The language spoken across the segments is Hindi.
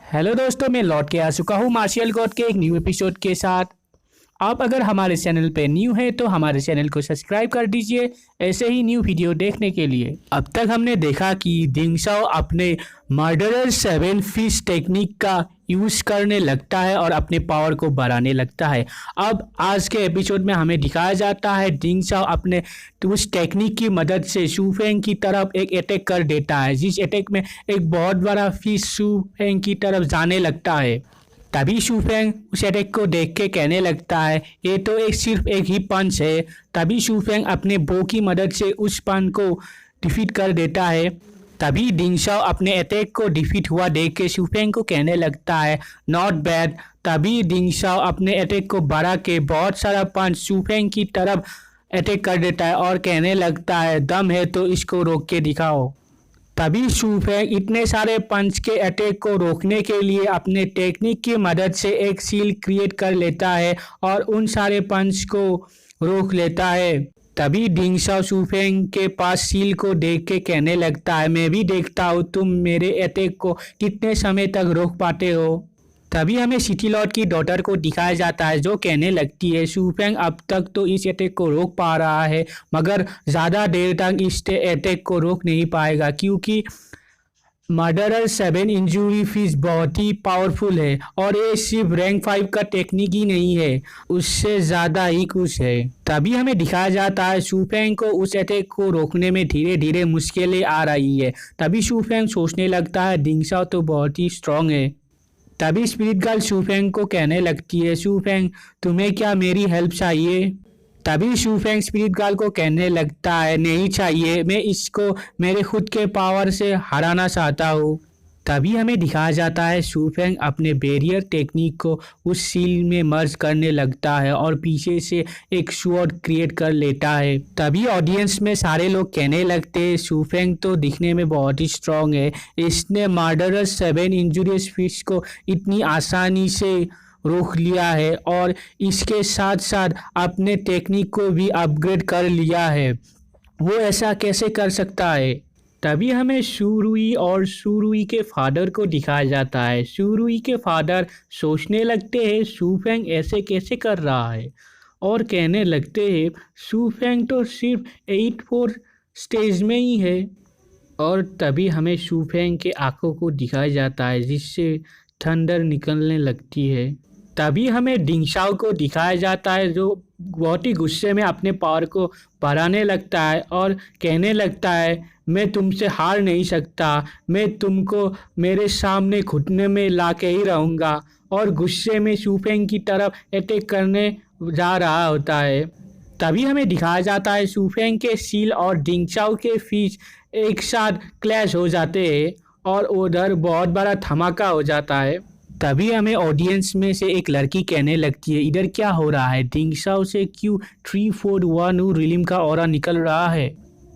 हेलो दोस्तों, मैं लौट के आ चुका हूँ मार्शियल गॉड के एक न्यू एपिसोड के साथ। आप अगर हमारे चैनल पे न्यू है तो हमारे चैनल को सब्सक्राइब कर दीजिए ऐसे ही न्यू वीडियो देखने के लिए। अब तक हमने देखा कि दिंग शाओ अपने मर्डरर 7 फिश टेक्निक का यूज़ करने लगता है और अपने पावर को बढ़ाने लगता है। अब आज के एपिसोड में हमें दिखाया जाता है दिंग शाओ अपने उस टेक्निक की मदद से शू फेंग की तरफ एक अटैक कर देता है, जिस अटैक में एक बहुत बड़ा फिश शू फेंग की तरफ जाने लगता है। तभी शू फेंग उस अटैक को देख के कहने लगता है ये तो सिर्फ एक ही पंच है। तभी शू फेंग अपने बो की मदद से उस पंच को डिफीट कर देता है। तभी दिंग शाओ अपने अटैक को डिफीट हुआ देख के शू फेंग को कहने लगता है नॉट बैड। तभी दिंग शाओ अपने अटैक को बढ़ा के बहुत सारा पंच शू फेंग की तरफ अटैक कर देता है और कहने लगता है दम है तो इसको रोक के दिखाओ। तभी शू फेंग इतने सारे पंच के अटैक को रोकने के लिए अपने टेक्निक की मदद से एक सील क्रिएट कर लेता है और उन सारे पंच को रोक लेता है। तभी दिंग शाओ शू फेंग के पास सील को देख के कहने लगता है मैं भी देखता हूँ तुम मेरे अटैक को कितने समय तक रोक पाते हो। तभी हमें सिटी लॉर्ड की डॉटर को दिखाया जाता है जो कहने लगती है शू फेंग अब तक तो इस अटैक को रोक पा रहा है मगर ज़्यादा देर तक इस अटैक को रोक नहीं पाएगा क्योंकि मर्डरर 7 इंजुरी फिश बहुत ही पावरफुल है और ये सिर्फ रैंक 5 का टेक्निक ही नहीं है, उससे ज़्यादा ही कुछ है। तभी हमें दिखाया जाता है शू फेंग को उस अटैक को रोकने में धीरे धीरे मुश्किलें आ रही है। तभी शू फेंग सोचने लगता है दिंग शाओ तो बहुत ही स्ट्रांग है। तभी स्पिरिट गर्ल शू फेंग को कहने लगती है शू फेंग तुम्हें क्या मेरी हेल्प चाहिए। तभी शू फेंग स्पिरिट गर्ल को कहने लगता है नहीं चाहिए, मैं इसको मेरे खुद के पावर से हराना चाहता हूँ। तभी हमें दिखाया जाता है शू फेंग अपने बैरियर टेक्निक को उस सील में मर्ज करने लगता है और पीछे से एक स्वॉर्ड क्रिएट कर लेता है। तभी ऑडियंस में सारे लोग कहने लगते हैं शू फेंग तो दिखने में बहुत ही स्ट्रांग है, इसने मर्डरर 7 इंजूरियस फिश को इतनी आसानी से रोक लिया है और इसके साथ साथ अपने टेक्निक को भी अपग्रेड कर लिया है, वो ऐसा कैसे कर सकता है। तभी हमें शुरुई और शुरुई के फादर को दिखाया जाता है। शुरुई के फादर सोचने लगते हैं शू फेंग ऐसे कैसे कर रहा है और कहने लगते हैं शू फेंग तो सिर्फ 8-4 स्टेज में ही है। और तभी हमें शू फेंग के आंखों को दिखाया जाता है जिससे थंडर निकलने लगती है। तभी हमें दिंग शाओ को दिखाया जाता है जो बहुत ही गुस्से में अपने पावर को बढ़ाने लगता है और कहने लगता है मैं तुमसे हार नहीं सकता, मैं तुमको मेरे सामने घुटने में ला के ही रहूँगा। और गुस्से में शू फेंग की तरफ अटैक करने जा रहा होता है। तभी हमें दिखाया जाता है शू फेंग के सील और दिंग शाओ के फिश एक साथ क्लैश हो जाते हैं और उधर बहुत बड़ा धमाका हो जाता है। तभी हमें ऑडियंस में से एक लड़की कहने लगती है इधर क्या हो रहा है, दिंग शाओ से क्यों 3-4-1 रिलिम का ऑरा निकल रहा है।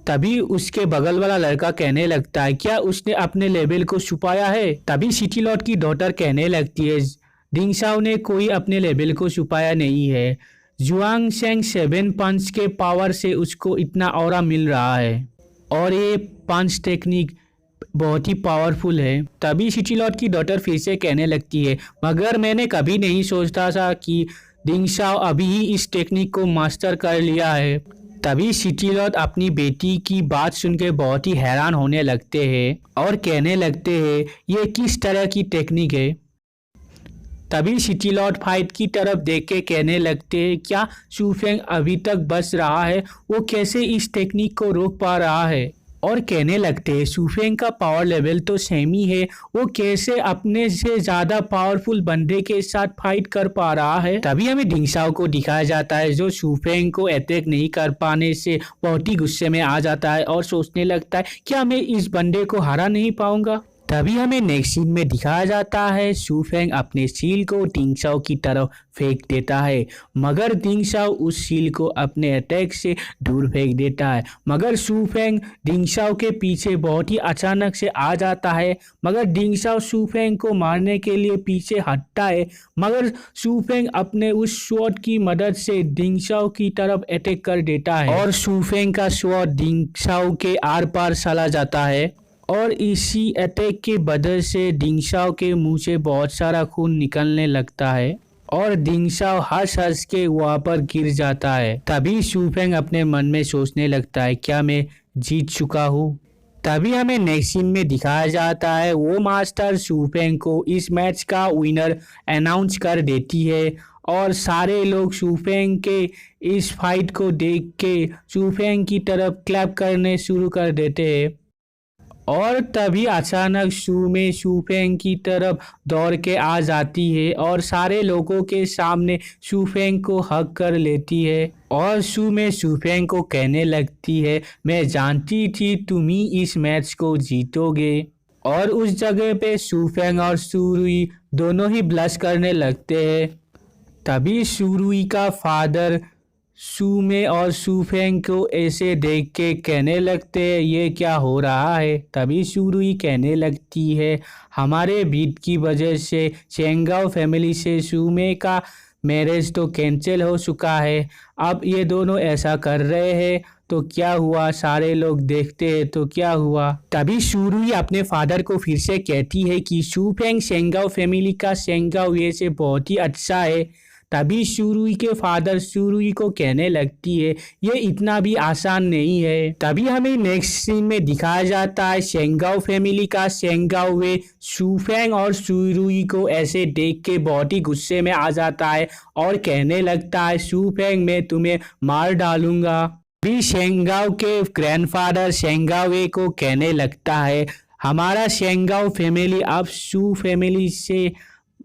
तभी उसके बगल वाला लड़का कहने लगता है क्या उसने अपने लेवल को छुपाया है। तभी सिटी लॉर्ड की डॉटर कहने लगती है दिंग शाओ ने कोई अपने लेवल को छुपाया नहीं है, जुआंग शेंग 7 पंच के पावर से उसको इतना ऑरा मिल रहा है और ये पंच टेक्निक बहुत ही पावरफुल है। तभी सिटी लॉर्ड की डॉटर फिर से कहने लगती है मगर मैंने कभी नहीं सोचता था कि दिंग शाओ अभी ही इस टेक्निक को मास्टर कर लिया है। तभी सिटी लॉर्ड अपनी बेटी की बात सुनकर बहुत ही हैरान होने लगते हैं और कहने लगते हैं ये किस तरह की टेक्निक है। तभी सिटी लॉर्ड फाइट की तरफ देख के कहने लगते हैं क्या शू फेंग अभी तक बच रहा है, वो कैसे इस टेक्निक को रोक पा रहा है। और कहने लगते हैं शू फेंग का पावर लेवल तो सेम ही है, वो कैसे अपने से ज़्यादा पावरफुल बंदे के साथ फाइट कर पा रहा है। तभी हमें दिंग शाओ को दिखाया जाता है जो शू फेंग को अटैक नहीं कर पाने से बहुत ही गुस्से में आ जाता है और सोचने लगता है क्या मैं इस बंदे को हरा नहीं पाऊंगा। तभी हमें नेक्स्ट सीन में दिखाया जाता है शू फेंग अपने सील को दिंग शाओ की तरफ फेंक देता है मगर दिंग शाओ उस सील को अपने अटैक से दूर फेंक देता है। मगर शू फेंग दिंग शाओ के पीछे बहुत ही अचानक से आ जाता है मगर दिंग शाओ शू फेंग को मारने के लिए पीछे हटता है मगर शू फेंग अपने उस स्वॉर्ड की मदद से दिंग शाओ की तरफ अटैक कर देता है और शू फेंग का स्वॉर्ड दिंग शाओ के आर पार चला जाता है। और इसी अटैक के वजह से दिंगशाओ के मुंह से बहुत सारा खून निकलने लगता है और दिंगशाओ हंस हंस के वहाँ पर गिर जाता है। तभी शूफेंग अपने मन में सोचने लगता है, क्या मैं जीत चुका हूँ? तभी हमें नेक्स्ट सीन में दिखाया जाता है वो मास्टर शूफेंग को इस मैच का विनर अनाउंस कर देती है और सारे लोग शूफेंग के इस फाइट को देख के शूफेंग की तरफ क्लैप करने शुरू कर देते हैं। और तभी अचानक शूमे शूफेंग की तरफ दौड़ के आ जाती है और सारे लोगों के सामने शूफेंग को हक कर लेती है और शूमे शूफेंग को कहने लगती है, मैं जानती थी तुम ही इस मैच को जीतोगे। और उस जगह पे शूफेंग और शुरुई दोनों ही ब्लश करने लगते हैं। तभी शुरुई का फादर शूमे और शूफेंग को ऐसे देख के कहने लगते हैं, ये क्या हो रहा है? तभी शुरुई कहने लगती है, हमारे बीट की वजह से चेंगाओ फैमिली से शूमे का मैरिज तो कैंसिल हो चुका है। अब ये दोनों ऐसा कर रहे हैं तो क्या हुआ? सारे लोग देखते हैं तो क्या हुआ? तभी शुरुई अपने फादर को फिर से कहती है कि शूफेंग चेंगाओ फैमिली का चेंगाओ ये से बहुत ही अच्छा है। तभी शुरुई के फादर शुरुई को कहने लगती है, ये इतना भी आसान नहीं है। तभी हमें नेक्स्ट सीन में दिखाया जाता है चेंगाओ फैमिली का चेंगाओ वे शूफेंग और शुरुई को ऐसे देख के बहुत ही गुस्से में आ जाता है और कहने लगता है, शूफेंग मैं तुम्हें मार डालूंगा। भी शेंगाओ के ग्रैंडफादर शेंगावे को कहने लगता है, हमारा शेंगाओ फैमिली अब शू फैमिली से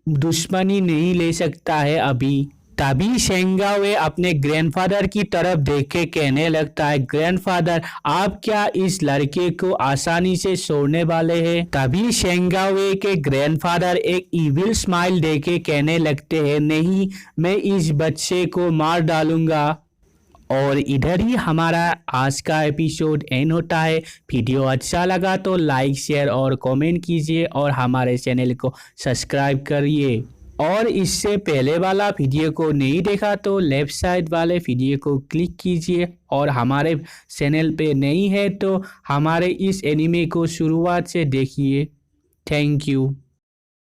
दुश्मनी नहीं ले सकता है अभी। तभी शेंगावे अपने ग्रैंडफादर की तरफ देख के कहने लगता है, ग्रैंडफादर आप क्या इस लड़के को आसानी से छोड़ने वाले हैं? तभी शेंगावे के ग्रैंडफादर एक इविल स्माइल दे के कहने लगते हैं, नहीं मैं इस बच्चे को मार डालूंगा। और इधर ही हमारा आज का एपिसोड एंड होता है। वीडियो अच्छा लगा तो लाइक शेयर और कमेंट कीजिए और हमारे चैनल को सब्सक्राइब करिए। और इससे पहले वाला वीडियो को नहीं देखा तो लेफ्ट साइड वाले वीडियो को क्लिक कीजिए और हमारे चैनल पे नहीं है तो हमारे इस एनिमे को शुरुआत से देखिए। Thank you.